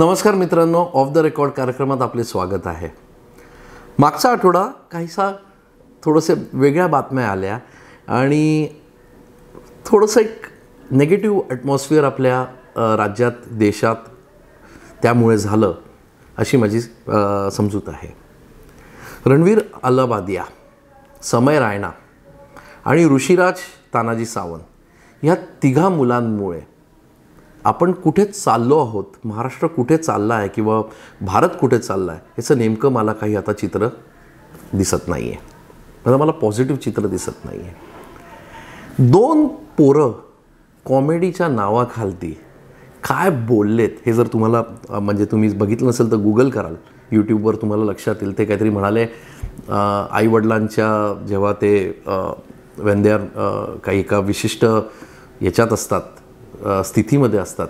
नमस्कार मित्रांनो, of the record कार्यक्रमात आपले स्वागत आहे. मागचा आठवडा काहीसा थोडंसं वेगळ्या बातम्या आल्या आणि थोडंसं एक नेगेटिव्ह ॲटमॉस्फिअर आपल्या राज्यात, देशात त्यामुळे झालं अशी माझी समजूत आहे. रणवीर अलाहाबादिया, समय रायना आणि ऋषिराज तानाजी सावंत ह्या तिघा मुलांमुळे आपण कुठे चाललो आहोत, महाराष्ट्र कुठे चालला आहे किंवा भारत कुठे चालला आहे याचं नेमकं मला काही आता चित्र दिसत नाही आहे. मला पॉझिटिव्ह चित्र दिसत नाही आहे. दोन पोरं कॉमेडीच्या नावाखालती काय बोललेत हे जर तुम्हाला म्हणजे तुम्ही बघितलं नसेल तर गुगल कराल, यूट्यूबवर तुम्हाला लक्षात येईल. ते काहीतरी म्हणाले, आईवडिलांच्या जेव्हा ते वेन दे आर काही एका विशिष्ट याच्यात असतात, स्थितीमध्ये असतात,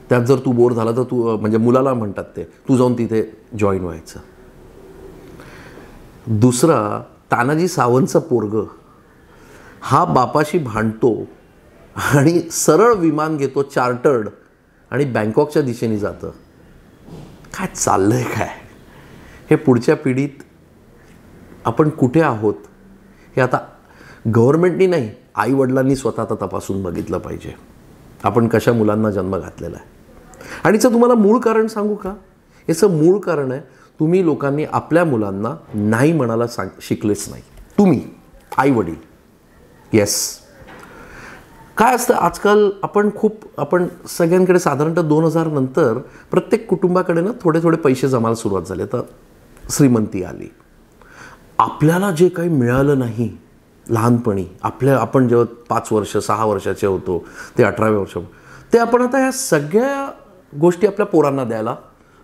त्यात जर तू बोर झाला तर तू म्हणजे मुलाला म्हणतात ते तू जाऊन तिथे जॉईन व्हायचं. दुसरा, तानाजी सावंतचा पोरग हा बापाशी भांडतो आणि सरळ विमान घेतो चार्टर्ड आणि बँकॉकच्या दिशेने जातं. काय चाललंय काय हे? पुढच्या पिढीत आपण कुठे आहोत हे आता गव्हर्नमेंटनी नाही, आईवडिलांनी स्वतः आता तपासून बघितलं पाहिजे आपण कशा मुलांना जन्म घातलेला आहे. आणि याचं तुम्हाला मूळ कारण सांगू का? याचं मूळ कारण आहे, तुम्ही लोकांनी आपल्या मुलांना नाही म्हणायला शिकलेच नाही. तुम्ही आईवडील. येस, काय असतं आजकाल आपण सगळ्यांकडे साधारणतः 2000 नंतर प्रत्येक कुटुंबाकडे ना थोडे थोडे पैसे जमायला सुरुवात झाली. तर श्रीमंती आली. आपल्याला जे काही मिळालं नाही लहानपणी, आपण जेव्हा 5 वर्ष 6 वर्षाचे होतो ते 18व्या वर्ष, ते आपण आता ह्या सगळ्या गोष्टी आपल्या पोरांना द्यायला,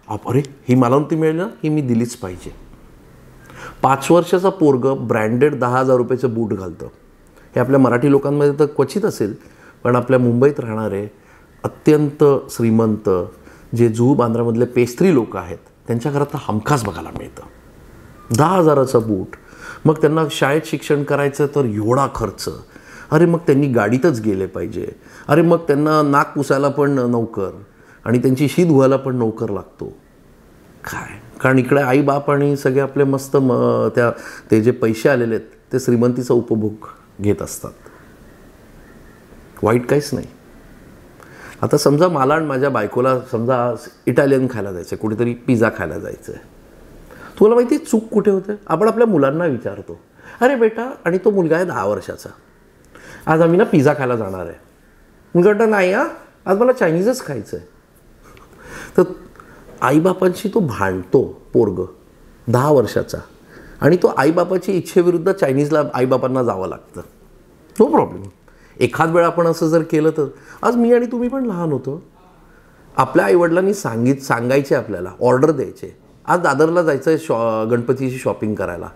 अरे ही मला नव्हती मिळेल, ही मी दिलीच पाहिजे. 5 वर्षाचा पोरग ब्रँडेड 10,000 रुपयाचं बूट घालतं. हे आपल्या मराठी लोकांमध्ये तर क्वचित असेल, पण आपल्या मुंबईत राहणारे अत्यंत श्रीमंत जे जुहू बांद्रामधले पेस्त्री लोक आहेत त्यांच्या घरात तर हमखास बघायला मिळतं 10,000चा बूट. मग त्यांना शाळेत शिक्षण करायचं तर एवढा खर्च. अरे मग त्यांनी गाडीतच गेले पाहिजे. अरे मग त्यांना नाक पुसायला पण नोकर आणि त्यांची शी धुवायला पण नोकर लागतो. काय? कारण इकडे आई बाप आणि सगळे आपले मस्त ते जे पैसे आलेले आहेत ते श्रीमंतीचा उपभोग घेत असतात. वाईट काहीच नाही. आता समजा मला आणि माझ्या बायकोला समजा इटालियन खायला जायचं, कुठेतरी पिझ्झा खायला जायचं आहे. तुम्हाला माहिती आहे चूक कुठे होते? आपण आपल्या मुलांना विचारतो, अरे बेटा, आणि तो मुलगा आहे 10 वर्षाचा, आज आम्ही ना पिझ्झा खायला जाणार आहे. मुलगा म्हणतो नाही आज मला चायनीजच खायचं आहे. तर आईबापांशी तो भांडतो पोरग 10 वर्षाचा, आणि तो आईबापाची इच्छेविरुद्ध चायनीजला आईबापांना जावं लागतं. No problem. एखाद वेळा आपण असं जर केलं तर, आज मी आणि तुम्ही पण लहान होतो, आपल्या आईवडिलांनी सांगायचे, आपल्याला ऑर्डर द्यायचे, आज दादरला जायचं आहे गणपतीची शॉपिंग करायला.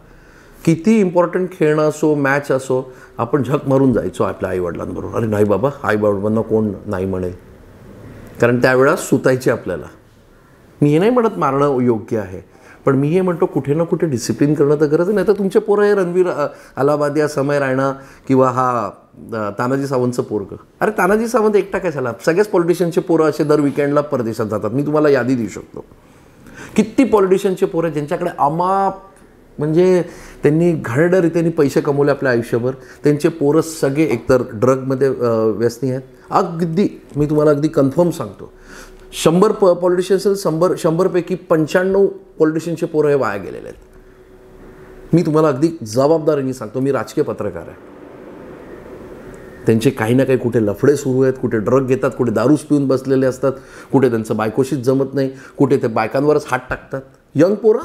किती इम्पॉर्टंट खेळणं असो, मॅच असो, आपण झक मारून जायचो आपल्या आईवडिलांबरोबर. अरे नाही बाबा, आईबाबांना कोण नाही म्हणेल, कारण त्यावेळा सुतायचे आपल्याला. मी हे नाही म्हणत मारणं योग्य आहे, पण मी हे म्हणतो कुठे ना कुठे डिसिप्लिन करणं तर गरज नाही. तर तुमचे पोरं हे रणवीर अलाहाबादिया, समय रायना किंवा हा तानाजी सावंतचं पोरग. अरे तानाजी सावंत एकटा काय झाला? सगळ्याच पॉलिटिशियनचे पोरं असे दर विकेंडला परदेशात जातात. मी तुम्हाला यादी देऊ शकतो. किती पॉलिटिशियनचे पोरं ज्यांच्याकडे अमाप म्हणजे त्यांनी घाणेरड्या रीतीने पैसे कमवले आपल्या आयुष्यभर, त्यांचे पोरं सगळे एकतर ड्रगमध्ये व्यसनी आहेत. अगदी मी तुम्हाला अगदी कन्फर्म सांगतो, 100 पॉलिटिशियन्स 100पैकी 95 पॉलिटिशियनचे पोरं हे वाया गेलेले आहेत. मी तुम्हाला अगदी जबाबदारीने सांगतो, मी राजकीय पत्रकार आहे. त्यांचे काही ना काही कुठे लफडे सुरू आहेत, कुठे ड्रग घेतात, कुठे दारूस पिऊन बसलेले असतात, कुठे त्यांचं बायकोशीच जमत नाही, कुठे ते बायकांवरच हात टाकतात. यंग पोरं,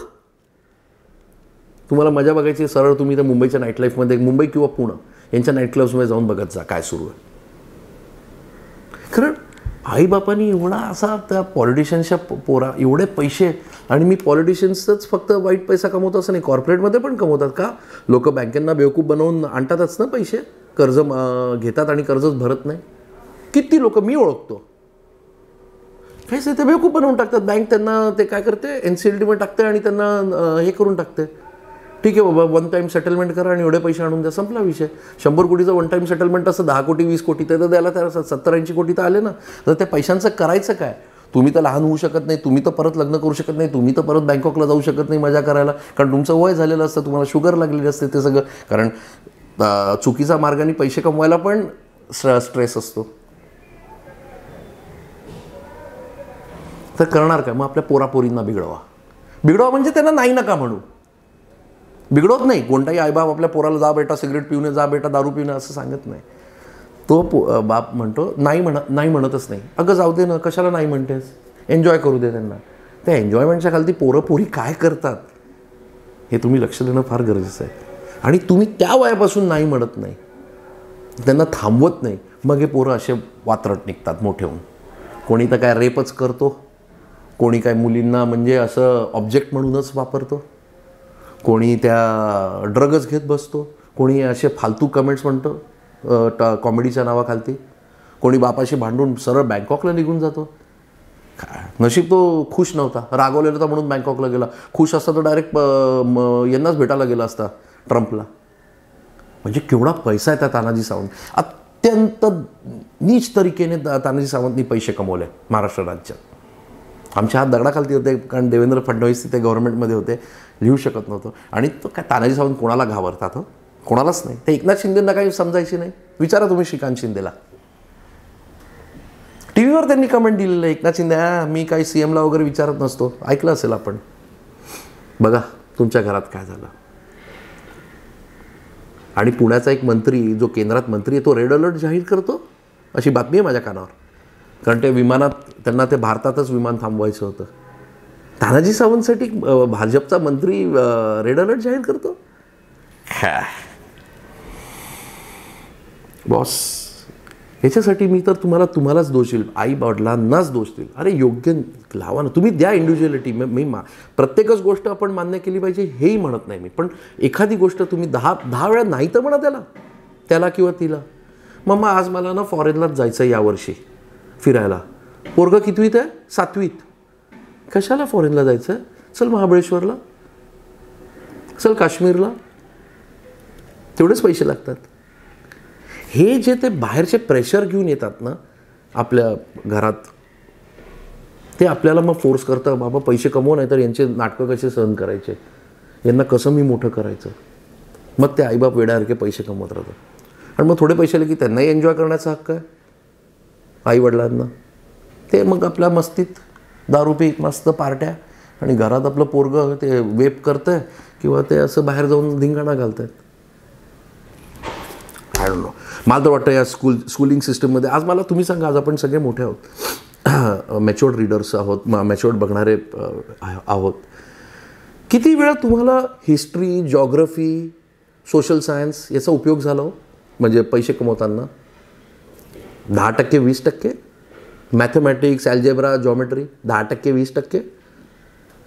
तुम्हाला मजा बघायची, सरळ तुम्ही त्या मुंबईच्या नाईट लाईफमध्ये, मुंबई किंवा पुणे यांच्या नाईट क्लब्समध्ये जाऊन बघत जा काय सुरू आहे. कारण आईबापांनी एवढा असा त्या पॉलिटिशियन्सच्या पोरा एवढे पैसे, आणि मी पॉलिटिशियन्सच फक्त वाईट पैसा कमवतो असं नाही, कॉर्पोरेटमध्ये पण कमवतात. का? लोक बँकेंना बेवकूफ बनवून आणतातच ना पैसे, कर्ज घेतात आणि कर्जच भरत नाही. किती लोक मी ओळखतो, काहीच ते बेवकूफ बनवून टाकतात. बँक त्यांना ते काय करते, NCLTमध्ये टाकते आणि त्यांना हे करून टाकते. ठीक आहे बाबा, 1 टाईम सेटलमेंट करा आणि एवढे पैसे आणून द्या, संपला विषय. 100 कोटीचं 1 टाईम सेटलमेंट असं 10 कोटी 20 कोटी ते तर द्यायला, त्या 70-80 कोटी तर आले ना. तर त्या पैशांचं करायचं काय? तुम्ही तर लहान होऊ शकत नाही, तुम्ही तर परत लग्न करू शकत नाही, तुम्ही तर परत बँकॉकला जाऊ शकत नाही मजा करायला, कारण तुमचं वय झालेलं असतं, तुम्हाला शुगर लागलेली असते. ते सगळं कारण चुकीचा मार्गाने पैसे कमवायला पण स्ट्रेस असतो. तर करणार काय? मग आपल्या पोरापोरींना बिघडवा म्हणजे त्यांना नाही नका म्हणू, बिघडवत नाही. कोणताही आईबाप आपल्या पोराला जा बेटा सिगरेट पिऊन, जा बेटा दारू पिऊन असं सांगत नाही. तो बाप म्हणतो नाही म्हणतच नाही. अगं जाऊ दे ना, कशाला नाही म्हणतेस, एन्जॉय करू दे त्यांना. त्या एन्जॉयमेंटच्या खाली पोरं काय करतात हे तुम्ही लक्ष देणं फार गरजेचं आहे. आणि तुम्ही त्या वयापासून नाही म्हणत नाही, त्यांना थांबवत नाही, मग हे पोरं असे वात्रट निघतात मोठे होऊन. कोणी तर काय रेपच करतो, कोणी काय मुलींना म्हणजे असं ऑब्जेक्ट म्हणूनच वापरतो, कोणी त्या ड्रगच घेत बसतो, कोणी असे फालतू कमेंट्स म्हणतो कॉमेडीच्या नावाखालती, कोणी बापाशी भांडून सरळ बँकॉकला निघून जातो. नशीब तो खुश नव्हता, रागवलेला होता म्हणून बँकॉकला गेला. खुश असता तर डायरेक्ट यांनाच भेटायला गेला असता, ट्रम्पला. म्हणजे केवढा पैसा आहे त्या तानाजी सावंत. अत्यंत नीच तरीकेने तानाजी सावंतनी पैसे कमवले महाराष्ट्र राज्यात. आमच्या हात दगडाखालती होते, कारण देवेंद्र फडणवीस तिथे गव्हर्नमेंटमध्ये होते, लिहू शकत नव्हतं. आणि तो काय तानाजी सावंत कोणाला घाबरतात? कोणालाच नाही. ते एकनाथ शिंदेंना काही समजायची नाही. विचारा तुम्ही श्रीकांत शिंदेला, टी व्हीवर त्यांनी कमेंट दिलेलं आहे, एकनाथ शिंदे मी काही CMला वगैरे विचारत नसतो. ऐकलं असेल आपण. बघा तुमच्या घरात काय झालं. आणि पुण्याचा एक मंत्री जो केंद्रात मंत्री आहे तो रेड अलर्ट जाहीर करतो, अशी बातमी आहे माझ्या कानावर. कारण ते विमानात त्यांना ते भारतातच विमान थांबवायचं होतं. तानाजी सावंतसाठी भाजपचा मंत्री रेड अलर्ट जाहीर करतो. बॉस ह्याच्यासाठी मी तर तुम्हालाच दोष देईल, आई वडिलांनाच दोष देईल. अरे योग्य लावा ना, तुम्ही द्या इंडिव्हिज्युअलिटी. मी प्रत्येकच गोष्ट आपण मान्य केली पाहिजे हेही म्हणत नाही मी, पण एखादी गोष्ट तुम्ही 10 वेळा नाही तर म्हणा त्याला किंवा तिला. मग आज मला ना फॉरेनलाच जायचं यावर्षी फिरायला. पोरगं कितवीत आहे? 7वीत. कशाला फॉरेनला जायचं? चल महाबळेश्वरला, चल काश्मीरला, तेवढेच पैसे लागतात. हे जे ते बाहेरचे प्रेशर घेऊन येतात ना आपल्या घरात, ते आपल्याला मग फोर्स करतं, बाबा पैसे कमवू नाही तर यांचे नाटकं कसे सहन करायचे, यांना कसं मी मोठं करायचं. मग ते आईबाप वेड्यासारखे पैसे कमवत राहतात. आणि मग थोडे पैसे आले की त्यांनाही एन्जॉय करण्याचा हक्क आहे आईवडिलांना. ते मग आपल्या मस्तीत दारू पीत मस्त पार्ट्या, आणि घरात आपलं पोरगं ते वेप करतंय किंवा ते असं बाहेर जाऊन धिंगाणा घालतायत. I don't know. मला तर वाटतं या स्कूलिंग सिस्टममध्ये आज मला तुम्ही सांगा, आज आपण सगळे मोठे आहोत, मॅच्युअर्ड रीडर्स आहोत, मॅच्युअर्ड बघणारे आहोत. किती वेळा तुम्हाला हिस्ट्री, जॉग्रफी, सोशल सायन्स याचा उपयोग झाला हो म्हणजे पैसे कमवताना? 10%, 20%. Mathematics, algebra, geometry 10%, 20%.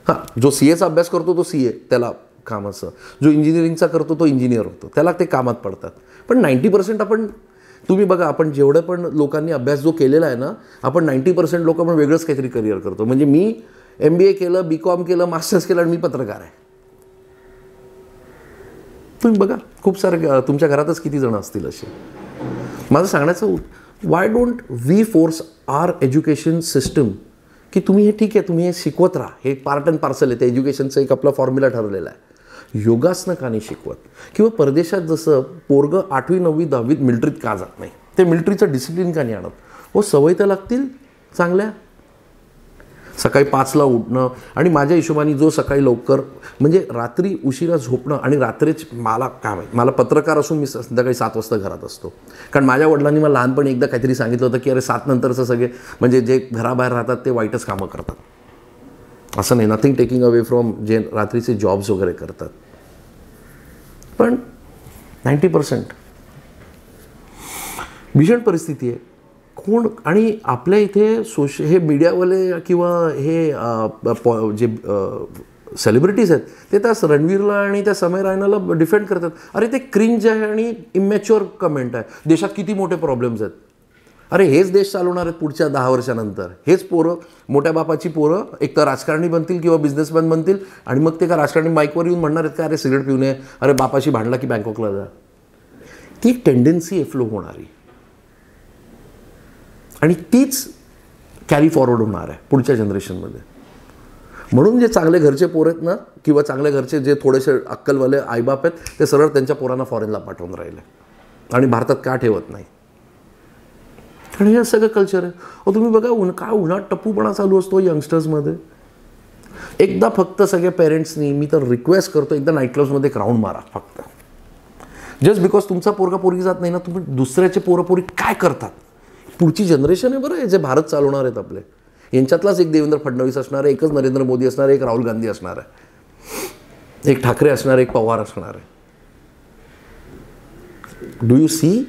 हां, जो CAचा अभ्यास करतो तो CA, त्याला काम असं. जो इंजिनिअरिंगचा करतो तो इंजिनियर होतो, त्याला ते कामात पडतात. पण 90% आपण, तुम्ही बघा, आपण जेवढं पण लोकांनी अभ्यास जो केलेला आहे ना, आपण 90% लोक आपण वेगळंच काहीतरी करिअर करतो. म्हणजे मी MBA केलं, BCom केलं, मास्टर्स केलं आणि मी पत्रकार आहे. तुम्ही बघा खूप सारे तुमच्या घरातच किती जण असतील असे. माझं सांगण्याचं, why don't we force our education system की तुम्ही हे ठीक आहे, तुम्ही हे शिकवत राहा, हे पार्ट अँड पार्सल आहे, ते एज्युकेशनचं एक आपला फॉर्म्युला ठरलेला आहे. योगासनं का नाही शिकवत? किंवा परदेशात जसं पोरगं 8वी 9वी 10वीत मिलिटरीत का जात नाही, ते मिलिटरीचं डिसिप्लिन का नाही आणत? हो, सवय तर लागतील चांगल्या. सकाळी 5ला उठणं, आणि माझ्या हिशोबाने जो सकाळी लवकर म्हणजे रात्री उशिरा झोपणं, आणि रात्रीच मला काय माहीत, मला पत्रकार असून मी संध्याकाळी 7 वाजता घरात असतो. कारण माझ्या वडिलांनी मला लहानपणी एकदा काहीतरी सांगितलं होतं की अरे 7 नंतरचं सगळे म्हणजे जे घराबाहेर राहतात ते वाईटच कामं करतात. असं नाही, नथिंग टेकिंग अवे फ्रॉम जे रात्रीचे जॉब्स वगैरे करतात. पण 90% भीषण परिस्थिती आहे. कोण, आणि आपल्या इथे हे मीडियावाले किंवा हे जे सेलिब्रिटीज आहेत ते त्या रणवीरला आणि त्या समय रायनाला डिफेंड करतात. अरे ते क्रिंज आहे आणि इमॅच्युअर कमेंट आहे. देशात किती मोठे प्रॉब्लेम्स आहेत. अरे हेच देश चालवणार आहेत पुढच्या 10 वर्षानंतर. हेच पोरं, मोठ्या बापाची पोरं एक तर राजकारणी बनतील किंवा बिझनेसमॅन बनतील, आणि मग ते का राजकारणी माईकवर येऊन म्हणणार आहेत का अरे सिगरेट पिऊ नये, अरे बापाशी भांडला की बँकॉकला जा. ती टेंडन्सी फ्लो होणारी, आणि तीच कॅरी फॉरवर्ड होणार आहे पुढच्या जनरेशनमध्ये. म्हणून जे चांगले घरचे पोर आहेत ना, किंवा चांगल्या घरचे जे थोडेसे अक्कलवाले आईबाप आहेत, ते सरळ त्यांच्या पोरांना फॉरेनला पाठवून राहिले आणि भारतात का ठेवत नाही. कारण हे सगळं कल्चर आहे. तुम्ही बघा काय उन्हात टप्पूपणा चालू असतो यंगस्टर्समध्ये. एकदा फक्त सगळ्या पेरेंट्सनी, मी तर रिक्वेस्ट करतो, एकदा नाईट क्लब्समध्ये एक राऊंड मारा फक्त. जस्ट बिकॉज तुमचा पोरगा पोरगी जात नाही ना, तुम्ही दुसऱ्याचे पोरपोरी काय करतात. पुढची जनरेशन आहे बरं, हे जे भारत चालवणार आहेत आपले, यांच्यातलाच एक देवेंद्र फडणवीस असणार आहे, एकच नरेंद्र मोदी असणार आहे, एक राहुल गांधी असणार आहे, एक ठाकरे असणार आहे, एक पवार असणार आहे. Do you see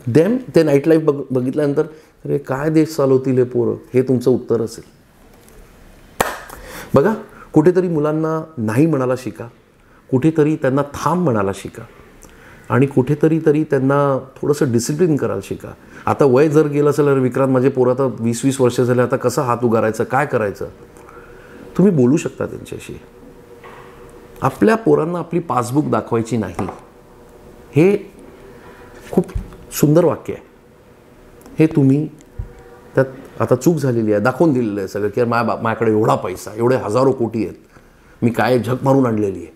them? ते नाईट लाईफ बघितल्यानंतर अरे काय देश चालवतील हे पोरं, हे तुमचं उत्तर असेल. बघा, कुठेतरी मुलांना नाही म्हणायला शिका, कुठेतरी त्यांना थांब म्हणायला शिका, आणि कुठेतरी त्यांना थोडंसं डिसिप्लिन करायला शिका. आता वय जर गेलं असेल, अरे विक्रांत माझे पोरं आता 20-20 वर्ष झाले, आता कसं हात उगारायचं, काय करायचं, तुम्ही बोलू शकता त्यांच्याशी. आपल्या पोरांना आपली पासबुक दाखवायची नाही, हे खूप सुंदर वाक्य आहे. हे तुम्ही त्यात आता चूक झालेली आहे, दाखवून दिलेलं आहे सगळं, की माझ्याकडे एवढा पैसा, एवढे हजारो कोटी आहेत, मी काय झक मारून आणलेली आहे.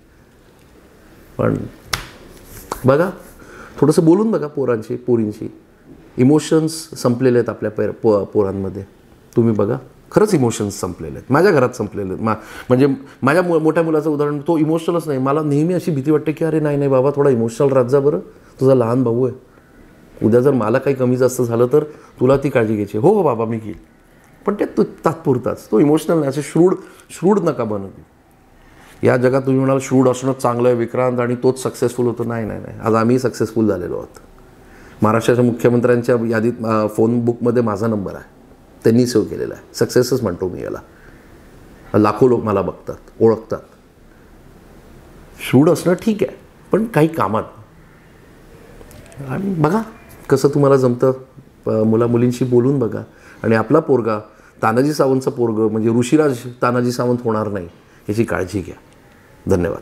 पण बघा, थोडंसं बोलून बघा पोरींशी. इमोशन्स संपलेले आहेत आपल्या पोरांमध्ये. तुम्ही बघा, खरंच इमोशन्स संपलेले आहेत. माझ्या घरात संपलेले आहेत. म्हणजे माझ्या मोठ्या मुलाचं उदाहरण, तो इमोशनलच नाही. मला नेहमी अशी भीती वाटते की अरे नाही बाबा, थोडा इमोशनल राहत जा बरं, तुझा लहान भाऊ आहे, उद्या जर मला काही कमी जास्त झालं तर तुला ती काळजी घ्यायची. हो बाबा मी घेईल, पण ते तात्पुरताच. तो इमोशनल नाही. असे श्रूड नका बनू. या जगात तुम्ही म्हणाल श्रूड असणं चांगलं आहे विक्रांत, आणि तोच सक्सेसफुल होतो. नाही, आज आम्ही सक्सेसफुल झालेलो आहोत. महाराष्ट्राच्या मुख्यमंत्र्यांच्या यादीत फोन बुकमध्ये माझा नंबर आहे, त्यांनी सेव्ह केलेला आहे. सक्सेसच म्हणतो मी याला. लाखो लोक मला बघतात, ओळखतात. श्रूड असणं ठीक आहे, पण काही कामात. आणि बघा कसं तुम्हाला जमतं. मुलींशी बोलून बघा, आणि आपला पोरगा तानाजी सावंतचं पोरगं म्हणजे ऋषिराज तानाजी सावंत होणार नाही याची काळजी घ्या. धन्यवाद.